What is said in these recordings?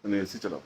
मैंने एसी चलाओ।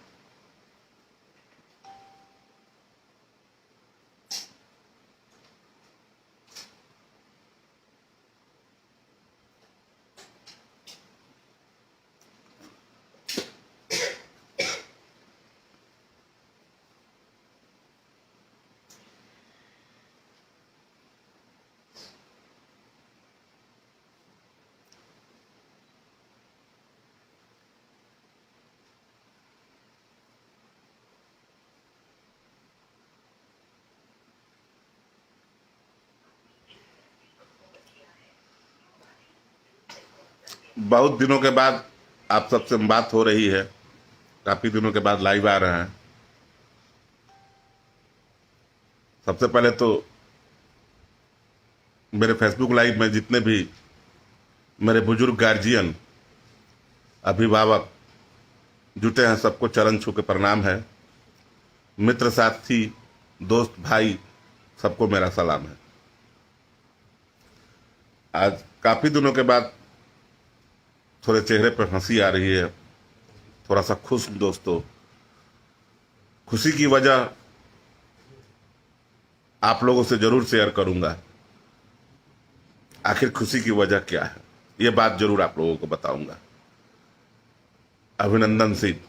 बहुत दिनों के बाद आप सबसे बात हो रही है, काफी दिनों के बाद लाइव आ रहे हैं। सबसे पहले तो मेरे फेसबुक लाइव में जितने भी मेरे बुजुर्ग गार्जियन, अभिभावक जुटे हैं, सबको चरण छू के प्रणाम है। मित्र, साथी, दोस्त, भाई, सबको मेरा सलाम है। आज काफी दिनों के बाद थोड़े चेहरे पर हंसी आ रही है, थोड़ा सा खुश हूं दोस्तों। खुशी की वजह आप लोगों से जरूर शेयर करूंगा। आखिर खुशी की वजह क्या है, ये बात जरूर आप लोगों को बताऊंगा। अभिनंदन सिंह,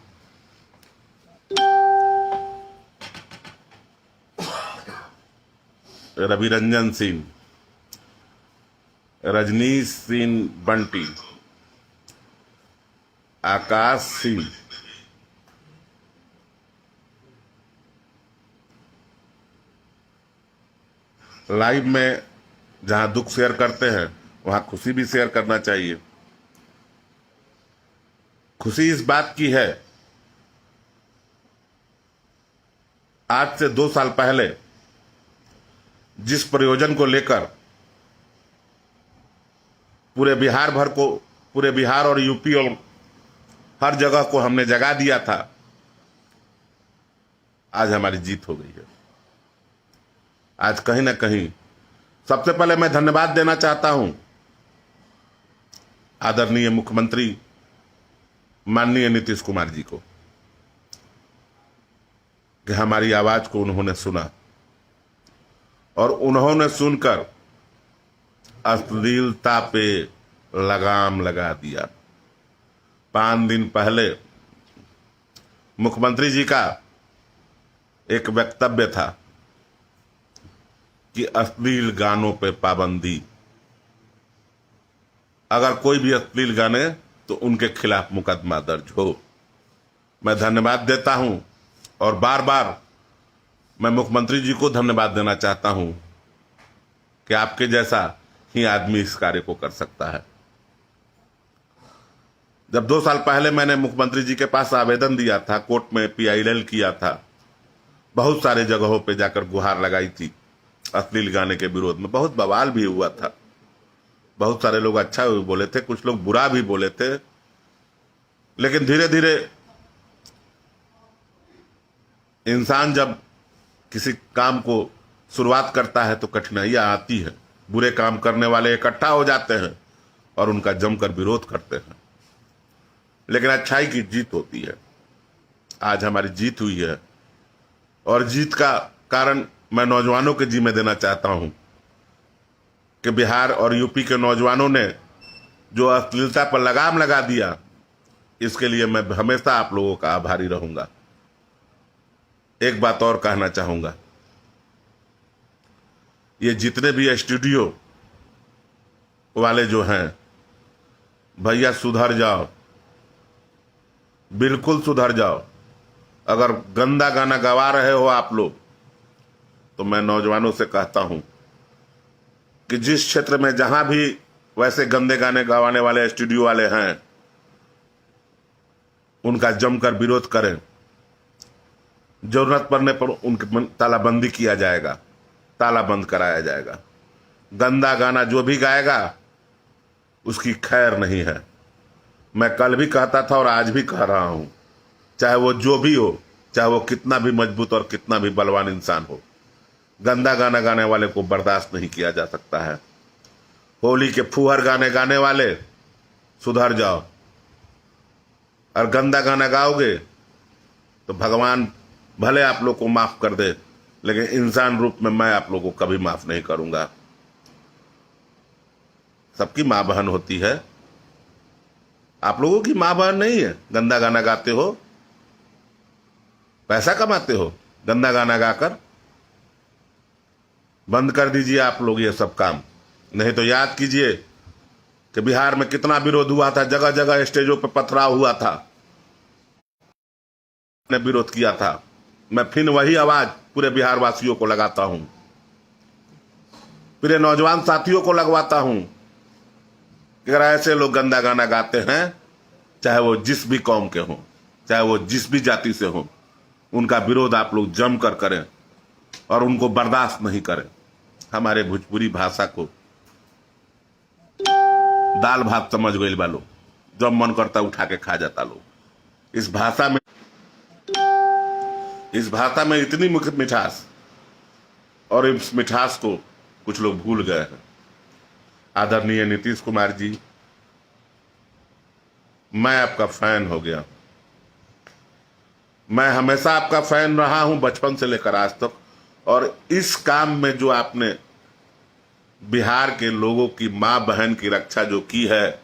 रविरंजन सिंह, रजनीश सिंह बंटी, आकाश सिंह, लाइव में जहां दुख शेयर करते हैं वहां खुशी भी शेयर करना चाहिए। खुशी इस बात की है, आज से 2 साल पहले जिस प्रयोजन को लेकर पूरे बिहार और यूपी और हर जगह को हमने जगा दिया था, आज हमारी जीत हो गई है। आज कहीं ना कहीं सबसे पहले मैं धन्यवाद देना चाहता हूं आदरणीय मुख्यमंत्री माननीय नीतीश कुमार जी को, कि हमारी आवाज को उन्होंने सुना और उन्होंने सुनकर अश्लीलता पे लगाम लगा दिया। 5 दिन पहले मुख्यमंत्री जी का एक वक्तव्य था कि अश्लील गानों पे पाबंदी, अगर कोई भी अश्लील गाने तो उनके खिलाफ मुकदमा दर्ज हो। मैं धन्यवाद देता हूं और बार बार मैं मुख्यमंत्री जी को धन्यवाद देना चाहता हूं कि आपके जैसा ही आदमी इस कार्य को कर सकता है। जब 2 साल पहले मैंने मुख्यमंत्री जी के पास आवेदन दिया था, कोर्ट में PIL किया था, बहुत सारे जगहों पे जाकर गुहार लगाई थी अश्लील गाने के विरोध में, बहुत बवाल भी हुआ था। बहुत सारे लोग अच्छा भी बोले थे, कुछ लोग बुरा भी बोले थे, लेकिन धीरे धीरे इंसान जब किसी काम को शुरुआत करता है तो कठिनाइयां आती है। बुरे काम करने वाले इकट्ठा हो जाते हैं और उनका जमकर विरोध करते हैं, लेकिन अच्छाई की जीत होती है। आज हमारी जीत हुई है और जीत का कारण मैं नौजवानों के जिम्मे देना चाहता हूं कि बिहार और यूपी के नौजवानों ने जो अश्लीलता पर लगाम लगा दिया, इसके लिए मैं हमेशा आप लोगों का आभारी रहूंगा। एक बात और कहना चाहूंगा, ये जितने भी स्टूडियो वाले जो हैं, भैया सुधर जाओ, बिल्कुल सुधर जाओ। अगर गंदा गाना गवा रहे हो आप लोग, तो मैं नौजवानों से कहता हूं कि जिस क्षेत्र में जहां भी वैसे गंदे गाने गवाने वाले स्टूडियो वाले हैं, उनका जमकर विरोध करें। जरूरत पड़ने पर उनकी तालाबंदी किया जाएगा, ताला बंद कराया जाएगा। गंदा गाना जो भी गाएगा उसकी खैर नहीं है। मैं कल भी कहता था और आज भी कह रहा हूं, चाहे वो जो भी हो, चाहे वो कितना भी मजबूत और कितना भी बलवान इंसान हो, गंदा गाना गाने वाले को बर्दाश्त नहीं किया जा सकता है। होली के फुहर गाने गाने वाले, सुधर जाओ। और गंदा गाना गाओगे तो भगवान भले आप लोग को माफ कर दे, लेकिन इंसान रूप में मैं आप लोगों को कभी माफ नहीं करूंगा। सबकी मां बहन होती है, आप लोगों की मां बहन नहीं है। गंदा गाना गाते हो, पैसा कमाते हो गंदा गाना गाकर। बंद कर दीजिए आप लोग ये सब काम, नहीं तो याद कीजिए कि बिहार में कितना विरोध हुआ था, जगह जगह स्टेजों पर पथराव हुआ था, ने विरोध किया था। मैं फिर वही आवाज पूरे बिहार वासियों को लगाता हूं, पूरे नौजवान साथियों को लगवाता हूं कि अगर ऐसे लोग गंदा गाना गाते हैं, चाहे वो जिस भी कौम के हों, चाहे वो जिस भी जाति से हों, उनका विरोध आप लोग जमकर करें और उनको बर्दाश्त नहीं करें। हमारे भोजपुरी भाषा को दाल भात समझ गए वालों, जब मन करता उठा के खा जाता लोग। इस भाषा में इतनी मिठास, और इस मिठास को कुछ लोग भूल गए हैं। आदरणीय नीतीश कुमार जी, मैं आपका फैन हो गया। मैं हमेशा आपका फैन रहा हूं, बचपन से लेकर आज तक। और इस काम में जो आपने बिहार के लोगों की मां बहन की रक्षा जो की है,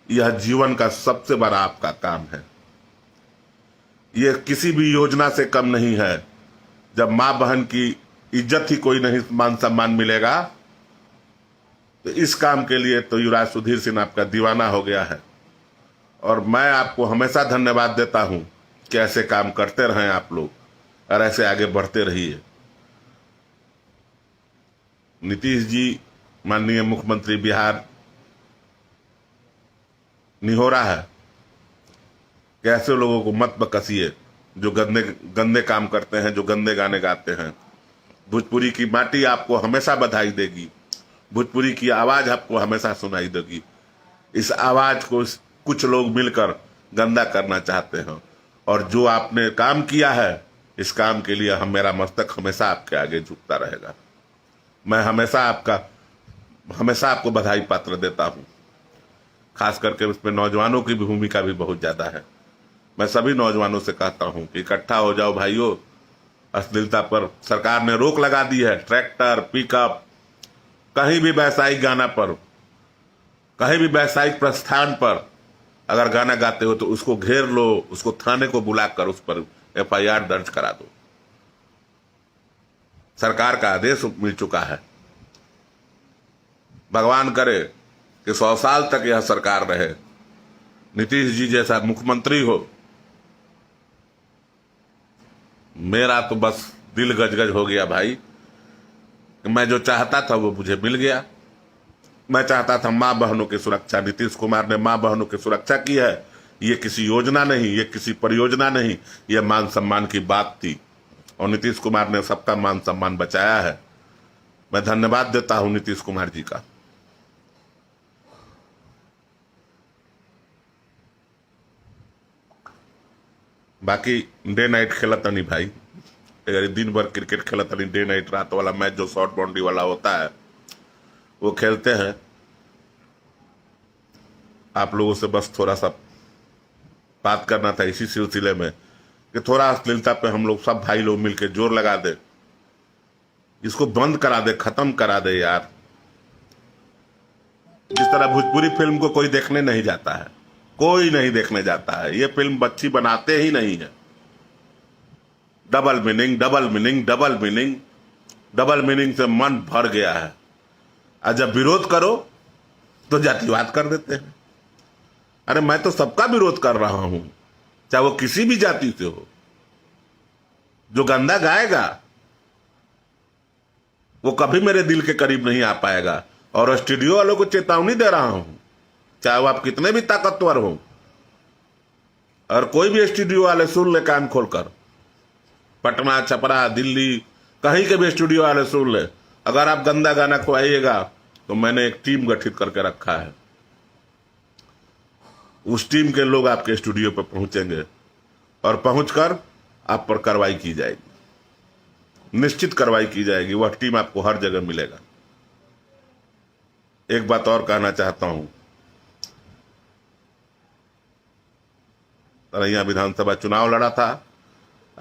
यह जीवन का सबसे बड़ा आपका काम है। यह किसी भी योजना से कम नहीं है। जब मां बहन की इज्जत ही कोई नहीं, मान सम्मान मिलेगा, तो इस काम के लिए तो युवराज सुधीर सिंह आपका दीवाना हो गया है। और मैं आपको हमेशा धन्यवाद देता हूं कि ऐसे काम करते रहें आप लोग, और ऐसे आगे बढ़ते रहिए। नीतीश जी, माननीय मुख्यमंत्री बिहार, निहोरा है कि ऐसे लोगों को मत बकसिए जो गंदे गंदे काम करते हैं, जो गंदे गाने गाते हैं। भोजपुरी की माटी आपको हमेशा बधाई देगी, भोजपुरी की आवाज आपको हमेशा सुनाई देगी। इस आवाज को कुछ लोग मिलकर गंदा करना चाहते हैं, और जो आपने काम किया है, इस काम के लिए मेरा मस्तक हमेशा आपके आगे झुकता रहेगा। मैं हमेशा आपको बधाई पात्र देता हूं। खास करके उसमें नौजवानों की भूमिका भी बहुत ज्यादा है। मैं सभी नौजवानों से कहता हूं कि इकट्ठा हो जाओ भाइयों। अश्लीलता पर सरकार ने रोक लगा दी है। ट्रैक्टर, पिकअप, कहीं भी व्यावसायिक गाना पर, कहीं भी व्यावसायिक प्रस्थान पर अगर गाना गाते हो तो उसको घेर लो, उसको थाने को बुलाकर उस पर FIR दर्ज करा दो। सरकार का आदेश मिल चुका है। भगवान करे कि 100 साल तक यह सरकार रहे, नीतीश जी जैसा मुख्यमंत्री हो। मेरा तो बस दिल गजगज हो गया भाई, कि मैं जो चाहता था वो मुझे मिल गया। मैं चाहता था मां बहनों की सुरक्षा, नीतीश कुमार ने मां बहनों की सुरक्षा की है। ये किसी योजना नहीं, ये किसी परियोजना नहीं, ये मान सम्मान की बात थी, और नीतीश कुमार ने सबका मान सम्मान बचाया है। मैं धन्यवाद देता हूं नीतीश कुमार जी का। बाकी डे नाइट खेलता नहीं भाई, अगर दिन भर क्रिकेट खेलता नहीं, डे नाइट रात वाला मैच जो शॉर्ट बाउंड्री वाला होता है वो खेलते हैं। आप लोगों से बस थोड़ा सा बात करना था इसी सिलसिले में कि थोड़ा अश्लीलता पे हम लोग सब भाई लोग मिलकर जोर लगा दे, इसको बंद करा दे, खत्म करा दे यार। जिस तरह भोजपुरी फिल्म को कोई देखने नहीं जाता है, कोई नहीं देखने जाता है। ये फिल्म बच्ची बनाते ही नहीं है। Double meaning, double meaning, double meaning, double meaning से मन भर गया है। और जब विरोध करो तो जातिवाद कर देते हैं। अरे मैं तो सबका विरोध कर रहा हूं, चाहे वो किसी भी जाति से हो। जो गंदा गाएगा वो कभी मेरे दिल के करीब नहीं आ पाएगा। और स्टूडियो वालों को चेतावनी दे रहा हूं, चाहे वो आप कितने भी ताकतवर हो, और कोई भी स्टूडियो वाले सुन ले कान खोलकर, पटना, छपरा, दिल्ली, कहीं के भी स्टूडियो वाले सुन ले, अगर आप गंदा गाना खुआइएगा तो मैंने एक टीम गठित करके रखा है। उस टीम के लोग आपके स्टूडियो पर पहुंचेंगे और पहुंचकर आप पर कार्रवाई की जाएगी, निश्चित कार्रवाई की जाएगी। वह टीम आपको हर जगह मिलेगा। एक बात और कहना चाहता हूं, तरैया विधानसभा चुनाव लड़ा था,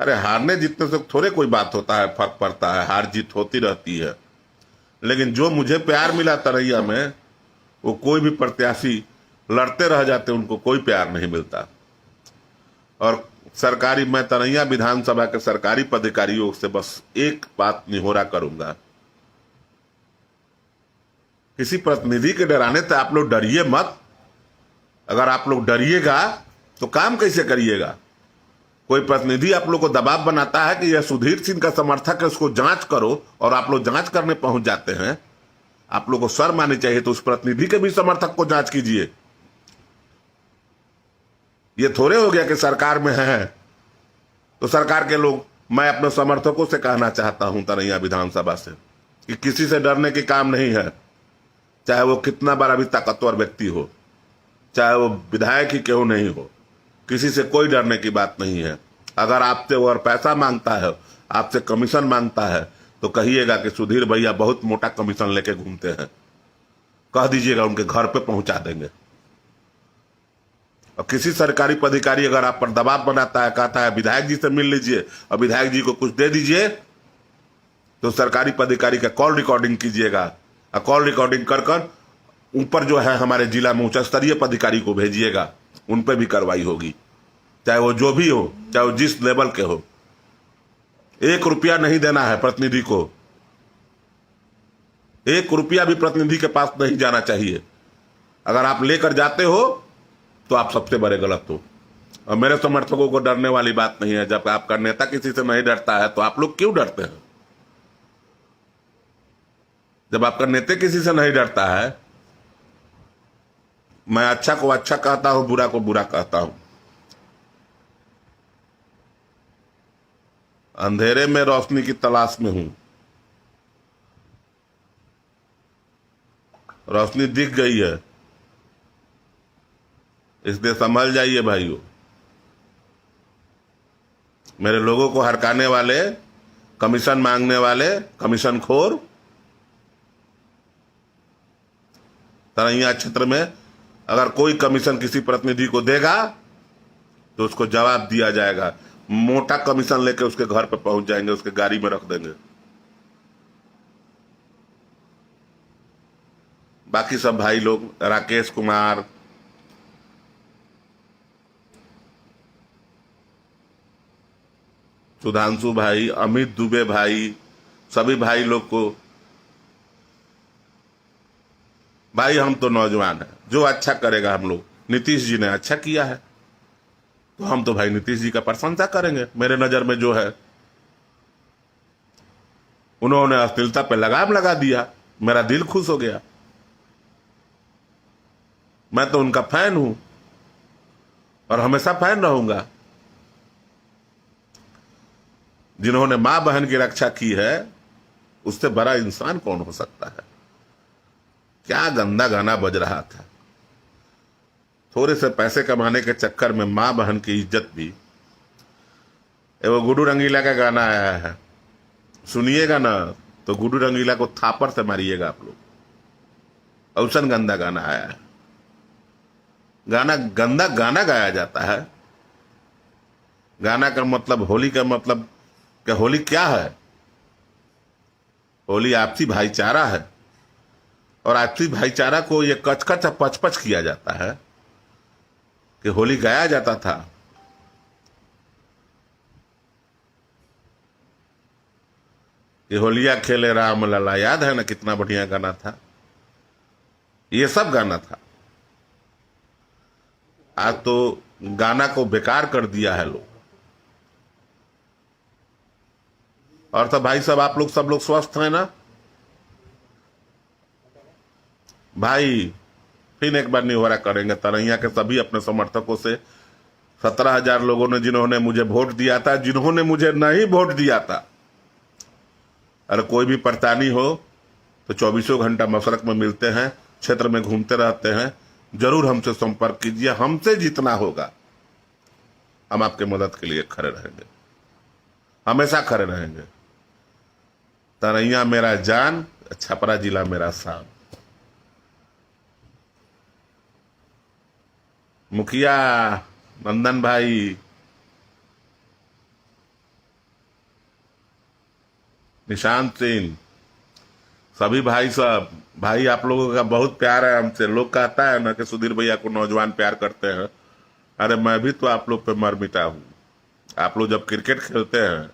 अरे हारने जीतने से थोड़े कोई बात होता है, फर्क पड़ता है, हार जीत होती रहती है। लेकिन जो मुझे प्यार मिला तरैया में, वो कोई भी प्रत्याशी लड़ते रह जाते, उनको कोई प्यार नहीं मिलता। और सरकारी, मैं तरैया विधानसभा के सरकारी पदाधिकारियों से बस एक बात निहोरा करूंगा, किसी प्रतिनिधि के डराने से आप लोग डरिए मत। अगर आप लोग डरिएगा तो काम कैसे करिएगा? कोई प्रतिनिधि आप लोग को दबाव बनाता है कि यह सुधीर सिंह का समर्थक है, उसको जांच करो, और आप लोग जांच करने पहुंच जाते हैं। आप लोग को शर्म आनी चाहिए। तो उस प्रतिनिधि के भी समर्थक को जांच कीजिए। ये थोड़े हो गया कि सरकार में है तो सरकार के लोग। मैं अपने समर्थकों से कहना चाहता हूं तरैया विधानसभा से कि किसी से डरने की काम नहीं है, चाहे वो कितना बड़ा भी ताकतवर व्यक्ति हो, चाहे वो विधायक ही क्यों नहीं हो, किसी से कोई डरने की बात नहीं है। अगर आपसे वो और पैसा मांगता है, आपसे कमीशन मांगता है, तो कहिएगा कि सुधीर भैया बहुत मोटा कमीशन लेके घूमते हैं, कह दीजिएगा, उनके घर पे पहुंचा देंगे। और किसी सरकारी पदाधिकारी अगर आप पर दबाव बनाता है, कहता है विधायक जी से मिल लीजिए और विधायक जी को कुछ दे दीजिए, तो सरकारी पदाधिकारी का कॉल रिकॉर्डिंग कीजिएगा, और कॉल रिकॉर्डिंग कर कर ऊपर जो है हमारे जिला में उच्च स्तरीय पदाधिकारी को भेजिएगा, उन पर भी कार्रवाई होगी, चाहे वो जो भी हो, चाहे वो जिस लेवल के हो। 1 रुपया नहीं देना है प्रतिनिधि को, 1 रुपया भी प्रतिनिधि के पास नहीं जाना चाहिए। अगर आप लेकर जाते हो तो आप सबसे बड़े गलत हो। और मेरे समर्थकों को डरने वाली बात नहीं है। जब आपका नेता किसी से नहीं डरता है तो आप लोग क्यों डरते हैं? जब आपका नेता किसी से नहीं डरता है, मैं अच्छा को अच्छा कहता हूं, बुरा को बुरा कहता हूं। अंधेरे में रोशनी की तलाश में हूं, रोशनी दिख गई है, इसलिए संभल जाइए भाइयों। मेरे लोगों को हरकाने वाले, कमीशन मांगने वाले, कमीशन खोर तरैया क्षेत्र में अगर कोई कमीशन किसी प्रतिनिधि को देगा तो उसको जवाब दिया जाएगा। मोटा कमीशन लेके उसके घर पे पहुंच जाएंगे, उसके गाड़ी में रख देंगे। बाकी सब भाई लोग, राकेश कुमार, सुधांशु भाई, अमित दुबे भाई, सभी भाई लोग को, भाई हम तो नौजवान हैं, जो अच्छा करेगा हम लोग। नीतीश जी ने अच्छा किया है तो हम तो भाई नीतीश जी का प्रशंसा करेंगे। मेरे नजर में जो है, उन्होंने अश्लीलता पे लगाम लगा दिया, मेरा दिल खुश हो गया। मैं तो उनका फैन हूं और हमेशा फैन रहूंगा। जिन्होंने मां बहन की रक्षा की है, उससे बड़ा इंसान कौन हो सकता है? क्या गंदा गाना बज रहा था। थोड़े से पैसे कमाने के चक्कर में मां बहन की इज्जत भी। वो गुड्डू रंगीला का गाना आया है, सुनिएगा ना तो गुड्डू रंगीला को थापर से मारिएगा आप लोग। औसन गंदा गाना आया है। गाना गंदा गाना गाया जाता है। गाना का मतलब, होली का मतलब कि होली क्या है? होली आपसी भाईचारा है, और आपसी भाईचारा को ये कचकच और पचपच किया जाता है कि होली गाया जाता था। ये होलिया खेले राम लला, याद है ना? कितना बढ़िया गाना था। ये सब गाना था। आज तो गाना को बेकार कर दिया है लोग। और तो भाई सब आप लोग, सब लोग स्वस्थ हैं ना भाई? फिर एक बार निहोरा करेंगे तरैया के सभी अपने समर्थकों से। 17,000 लोगों ने, जिन्होंने मुझे वोट दिया था, जिन्होंने मुझे नहीं वोट दिया था, अगर कोई भी परेशानी हो तो 24 घंटा मशरक में मिलते हैं, क्षेत्र में घूमते रहते हैं। जरूर हमसे संपर्क कीजिए। हमसे जितना होगा हम आपके मदद के लिए खड़े रहेंगे, हमेशा खड़े रहेंगे। तरैया मेरा जान, छपरा जिला मेरा शान। मुखिया नंदन भाई, निशांत सिंह, सभी भाई साहब, भाई आप लोगों का बहुत प्यार है हमसे। लोग कहता है ना कि सुधीर भैया को नौजवान प्यार करते हैं। अरे मैं भी तो आप लोग पे मर मिटा हूं। आप लोग जब क्रिकेट खेलते हैं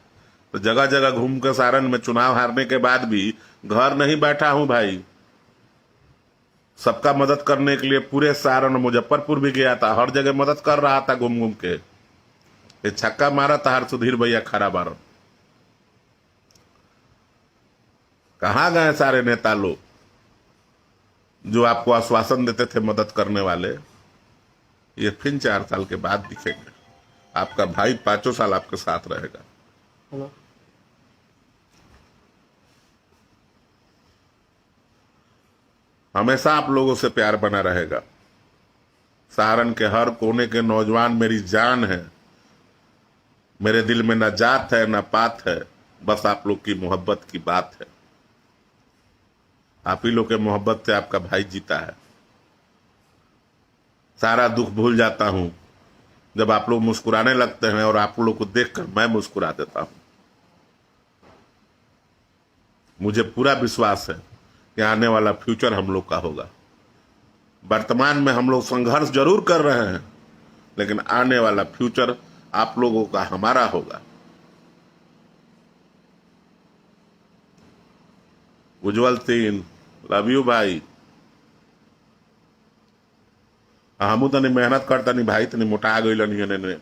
तो जगह जगह घूम कर सारण में चुनाव हारने के बाद भी घर नहीं बैठा हूं भाई। सबका मदद करने के लिए पूरे सारण मुजफ्फरपुर भी गया था, हर जगह मदद कर रहा था घूम घूम के। ये छक्का मारा था हर सुधीर भैया खड़ा बार। कहां गए सारे नेता लोग जो आपको आश्वासन देते थे मदद करने वाले? ये फिर 4 साल के बाद दिखेंगे। आपका भाई 5 साल आपके साथ रहेगा। हेलो। हमेशा आप लोगों से प्यार बना रहेगा। सहारन के हर कोने के नौजवान मेरी जान है। मेरे दिल में ना जात है ना पात है, बस आप लोग की मोहब्बत की बात है। आप ही लोग के मोहब्बत से आपका भाई जीता है। सारा दुख भूल जाता हूं जब आप लोग मुस्कुराने लगते हैं, और आप लोग को देखकर मैं मुस्कुरा देता हूं। मुझे पूरा विश्वास है कि आने वाला फ्यूचर हम लोग का होगा। वर्तमान में हम लोग संघर्ष जरूर कर रहे हैं, लेकिन आने वाला फ्यूचर आप लोगों का हमारा होगा। उज्जवल सिंह, लव यू भाई। हमू तनी मेहनत कर तनी भाई, तनी मोटा गई ने।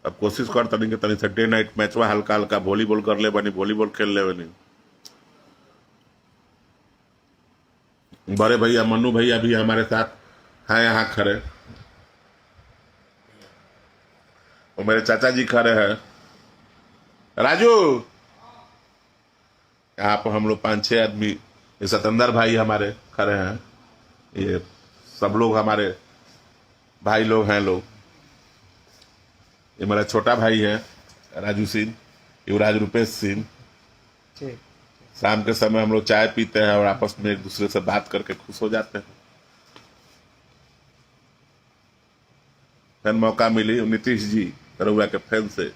अब कोशिश कर तनी कि तनी से डे नाइट मैचवा हल्का हल्का वॉलीबॉल कर ले बनी, वॉलीबॉल खेल ले बनी। बड़े भैया मन्नू भैया भी हमारे साथ हैं यहाँ खड़े, और मेरे चाचा जी खड़े हैं। राजू, यहाँ पर हम लोग 5-6 आदमी, ये सतेंद्र भाई हमारे खड़े हैं। ये सब लोग हमारे भाई लोग हैं लोग। ये मेरा छोटा भाई है राजू सिंह, युवराज रुपेश सिंह। शाम के समय हम लोग चाय पीते हैं और आपस में एक दूसरे से बात करके खुश हो जाते हैं। फिर मौका मिली नीतीश जी रउआ के फैन से,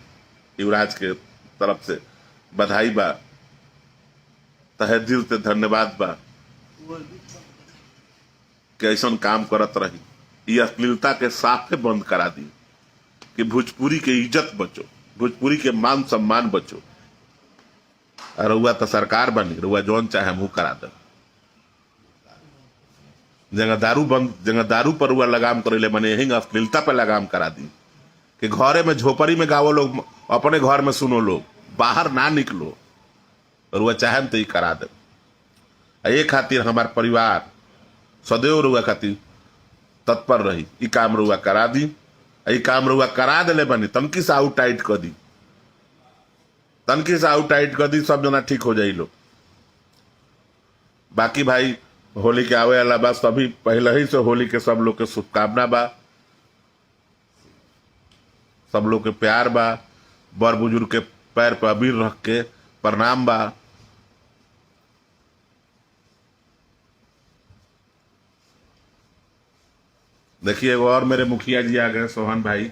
युवराज के तरफ से बधाई बा, तहे दिल से धन्यवाद बा कि ऐसा काम करत रही। ये अश्लीलता के साफे बंद करा दी कि भोजपुरी के इज्जत बचो, भोजपुरी के मान सम्मान बचो। रउआ तो सरकार बनी, रउआ जौन चाहे मुंह करा दे। जगह दारू पर रउआ लगाम करे बने, यही अश्लीलता पर लगाम करा दी कि घरे में झोपड़ी में गावो लोग, अपने घर में सुनो लोग, बाहर ना निकलो। रउआ चाहे तो ही करा दे। ये खातिर हमार परिवार सदैव रउआ खातिर तत्पर रही। ई काम रउआ करा दी, ई काम रउआ करा दिले बनी। तनकी से आउट टाइट कर दी, तनकी से आउट टाइट कर दी, सब जना ठीक हो जाई लोग। बाकी भाई होली के आवे वाला बा, सभी पहले ही से होली के सब लोग के शुभकामना बा, सब लोग के प्यार बा। बड़ बुजुर्ग के पैर पर अबीर रख के प्रणाम बा। देखिए एगो और मेरे मुखिया जी आ गए, सोहन भाई।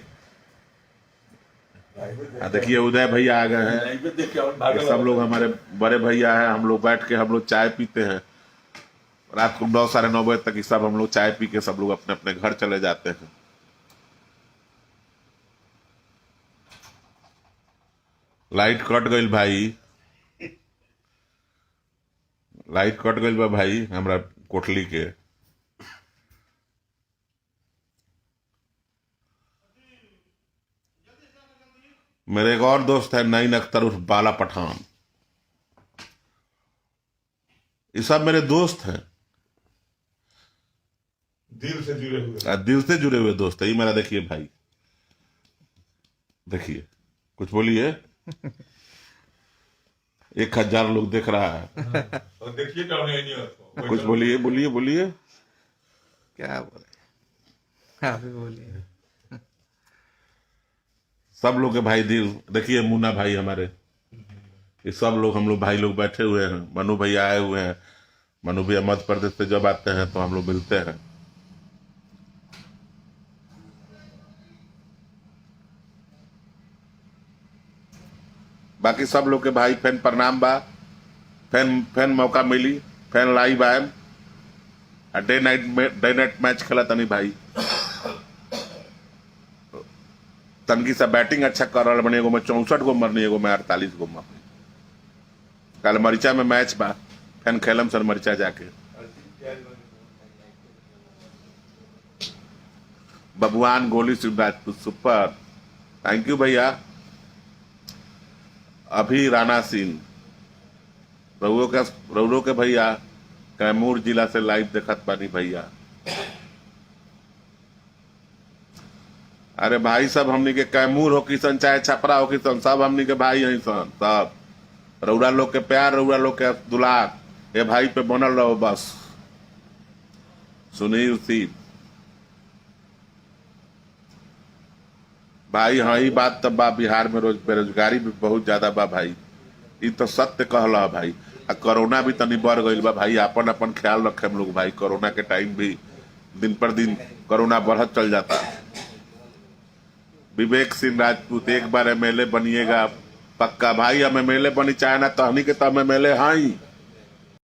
देखिए उदय भैया आ गए हैं। सब लोग हमारे बड़े भैया हैं। हम लोग बैठ के हम लोग चाय पीते हैं रात को 9, साढ़े 9 बजे तक। सब हम लोग चाय पी के सब लोग अपने अपने घर चले जाते हैं। लाइट कट गई भाई, लाइट कट गई बा भाई हमरा कोठली के। मेरे एक और दोस्त है नईन अख्तर उर्फ बाला पठान। ये सब मेरे दोस्त हैं, दिल से जुड़े हुए दोस्त है। ये मेरा देखिए भाई, देखिए कुछ बोलिए। 1000 लोग देख रहा है। देखिए कुछ बोलिए बोलिए बोलिए। क्या बोले, आप ही बोलिए। सब लोग के भाई दिल। देखिए मुन्ना भाई हमारे, ये सब लोग हम लोग भाई लोग बैठे हुए हैं। मनु भैया आए हुए हैं। मनु भैया मध्य प्रदेश से जब आते हैं तो हम लोग मिलते हैं। बाकी सब लोग के भाई फैन प्रणाम बा। फैन मौका मिली, फैन लाइव आएम डे नाइट मैच खेला तनी भाई। तनकी सा बैटिंग अच्छा कर रहा बने, एगो में 64 गो मरनी, एगो में 48 गो मरनी। कल मरिचा में मैच बा, फैन खेलम सर मरिचा जाके। बबुआन गोली Singh Rajput super, thank you भैया। अभी राणा सिंह रउरो के भैया कैमूर जिला से लाइव देखत बानी भैया। अरे भाई सब हमनी के कैमूर हो किसन चाहे छपरा हो किसन, सब हमनी के भाई हैं सन। सब रउरा लोग के प्यार, रउरा लोग के दुलार ये भाई पे बनल रहो बस। सुनील सिंह भाई, हाँ ही बात तब बा, बिहार में रोज बेरोजगारी भी बहुत ज्यादा बा भाई, ये तो सत्य कहला भाई। आ कोरोना भी तनी बढ़ गई बा भाई, अपन अपन ख्याल रखे हम लोग भाई। कोरोना के टाइम भी दिन पर दिन कोरोना बढ़त चल जाता। विवेक सिंह राजपूत एक बार एमएलए बनिएगा पक्का भाई। हम एमएलए बनी चाहे ना, तहनी के तो हम एमएलए हाँ ही।